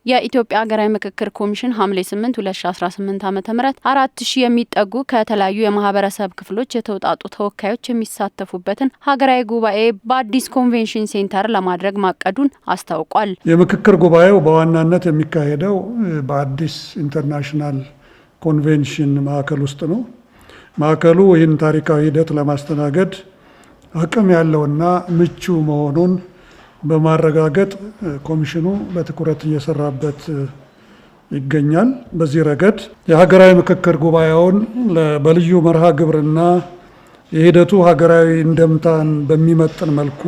የኢትዮጵያ ሀገራዊ ምክክር ኮሚሽን ሐምሌ 8 2018 ዓ.ም 4000 የሚጠጉ ከተለያዩ የማህበረሰብ ክፍሎች የተውጣጡ ተወካዮች የሚሳተፉበትን ሀገራዊ ጉባኤ በአዲስ ኮንቬንሽን ሴንተር ለማድረግ ማቀዱን አስታውቋል። የምክክር ጉባኤው በዋናነት የሚካሄደው በአዲስ ኢንተርናሽናል ኮንቬንሽን ማዕከል ውስጥ ነው። ማዕከሉ ይህን ታሪካዊ ሂደት ለማስተናገድ አቅም ያለውና ምቹ መሆኑን በማረጋገጥ ኮሚሽኑ በትኩረት እየሰራበት ይገኛል። በዚህ ረገድ የሀገራዊ ምክክር ጉባኤውን በልዩ መርሃ ግብርና የሂደቱ ሀገራዊ እንደምታን በሚመጥን መልኩ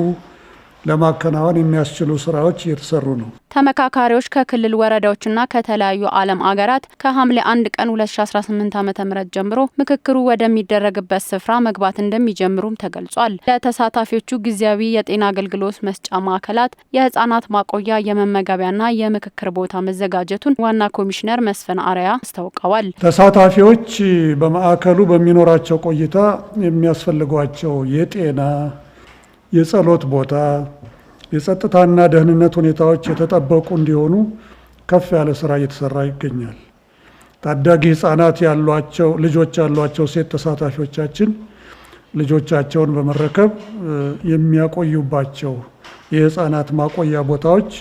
ለማከናወን የሚያስችሉ ስራዎች እየተሰሩ ነው። ተመካካሪዎች ከክልል ወረዳዎችና ከተለያዩ ዓለም አገራት ከሐምሌ 1 ቀን 2018 ዓ.ም ጀምሮ ምክክሩ ወደሚደረግበት ስፍራ መግባት እንደሚጀምሩም ተገልጿል። ለተሳታፊዎቹ ጊዜያዊ የጤና አገልግሎት መስጫ ማዕከላት፣ የህፃናት ማቆያ፣ የመመገቢያና የምክክር ቦታ መዘጋጀቱን ዋና ኮሚሽነር መስፍን አርአያ አስታውቀዋል። ተሳታፊዎች በማዕከሉ በሚኖራቸው ቆይታ የሚያስፈልጓቸው የጤና የጸሎት ቦታ፣ የጸጥታና ደህንነት ሁኔታዎች የተጠበቁ እንዲሆኑ ከፍ ያለ ስራ እየተሰራ ይገኛል። ታዳጊ ህፃናት ልጆች ያሏቸው ሴት ተሳታፊዎቻችን ልጆቻቸውን በመረከብ የሚያቆዩባቸው የህፃናት ማቆያ ቦታዎች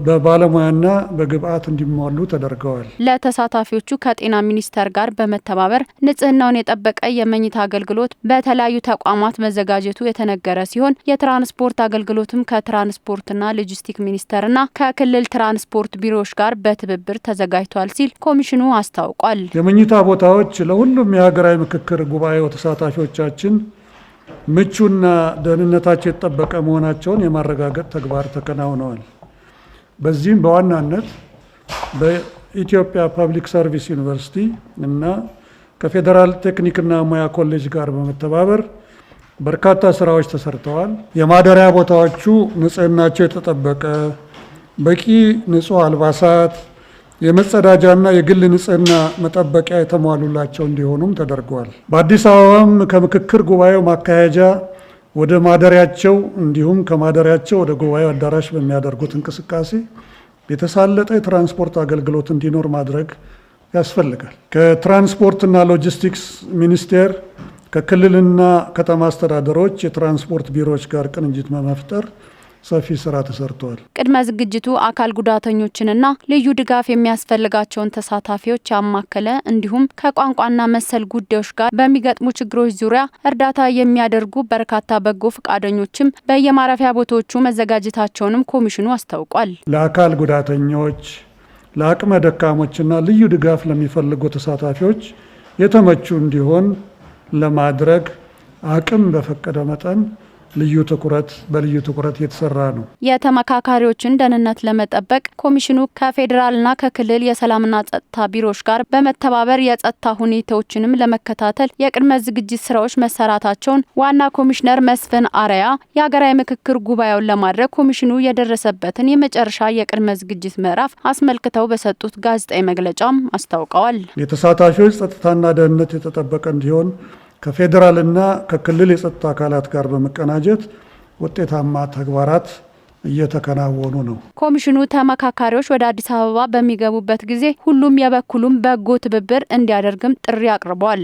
በባለሙያና በግብአት እንዲሟሉ ተደርገዋል። ለተሳታፊዎቹ ከጤና ሚኒስቴር ጋር በመተባበር ንጽህናውን የጠበቀ የመኝታ አገልግሎት በተለያዩ ተቋማት መዘጋጀቱ የተነገረ ሲሆን የትራንስፖርት አገልግሎትም ከትራንስፖርትና ሎጂስቲክ ሚኒስቴርና ከክልል ትራንስፖርት ቢሮዎች ጋር በትብብር ተዘጋጅቷል ሲል ኮሚሽኑ አስታውቋል። የመኝታ ቦታዎች ለሁሉም የሀገራዊ ምክክር ጉባኤው ተሳታፊዎቻችን ምቹና ደህንነታቸው የተጠበቀ መሆናቸውን የማረጋገጥ ተግባር ተከናውነዋል። በዚህም በዋናነት በኢትዮጵያ ፐብሊክ ሰርቪስ ዩኒቨርሲቲ እና ከፌዴራል ቴክኒክና ሙያ ኮሌጅ ጋር በመተባበር በርካታ ስራዎች ተሰርተዋል። የማደሪያ ቦታዎቹ ንጽህናቸው የተጠበቀ በቂ ንጹህ አልባሳት፣ የመጸዳጃና የግል ንጽህና መጠበቂያ የተሟሉላቸው እንዲሆኑም ተደርገዋል። በአዲስ አበባም ከምክክር ጉባኤው ማካሄጃ ወደ ማደሪያቸው እንዲሁም ከማደሪያቸው ወደ ጉባኤው አዳራሽ በሚያደርጉት እንቅስቃሴ የተሳለጠ የትራንስፖርት አገልግሎት እንዲኖር ማድረግ ያስፈልጋል። ከትራንስፖርትና ሎጂስቲክስ ሚኒስቴር ከክልልና ከተማ አስተዳደሮች የትራንስፖርት ቢሮዎች ጋር ቅንጅት በመፍጠር ሰፊ ስራ ተሰርቷል። ቅድመ ዝግጅቱ አካል ጉዳተኞችንና ልዩ ድጋፍ የሚያስፈልጋቸውን ተሳታፊዎች ያማከለ እንዲሁም ከቋንቋና መሰል ጉዳዮች ጋር በሚገጥሙ ችግሮች ዙሪያ እርዳታ የሚያደርጉ በርካታ በጎ ፈቃደኞችም በየማረፊያ ቦታዎቹ መዘጋጀታቸውንም ኮሚሽኑ አስታውቋል። ለአካል ጉዳተኞች፣ ለአቅመ ደካሞችና ልዩ ድጋፍ ለሚፈልጉ ተሳታፊዎች የተመቹ እንዲሆን ለማድረግ አቅም በፈቀደ መጠን በልዩ ትኩረት እየተሰራ ነው። የተመካካሪዎችን ደህንነት ለመጠበቅ ኮሚሽኑ ከፌዴራልና ከክልል የሰላምና ጸጥታ ቢሮዎች ጋር በመተባበር የጸጥታ ሁኔታዎችንም ለመከታተል የቅድመ ዝግጅት ስራዎች መሰራታቸውን ዋና ኮሚሽነር መስፍን አርአያ የሀገራዊ ምክክር ጉባኤውን ለማድረግ ኮሚሽኑ የደረሰበትን የመጨረሻ የቅድመ ዝግጅት ምዕራፍ አስመልክተው በሰጡት ጋዜጣዊ መግለጫም አስታውቀዋል። የተሳታፊዎች ጸጥታና ደህንነት የተጠበቀ እንዲሆን ከፌዴራልና ከክልል የጸጥታ አካላት ጋር በመቀናጀት ውጤታማ ተግባራት እየተከናወኑ ነው። ኮሚሽኑ ተመካካሪዎች ወደ አዲስ አበባ በሚገቡበት ጊዜ ሁሉም የበኩሉን በጎ ትብብር እንዲያደርግም ጥሪ አቅርቧል።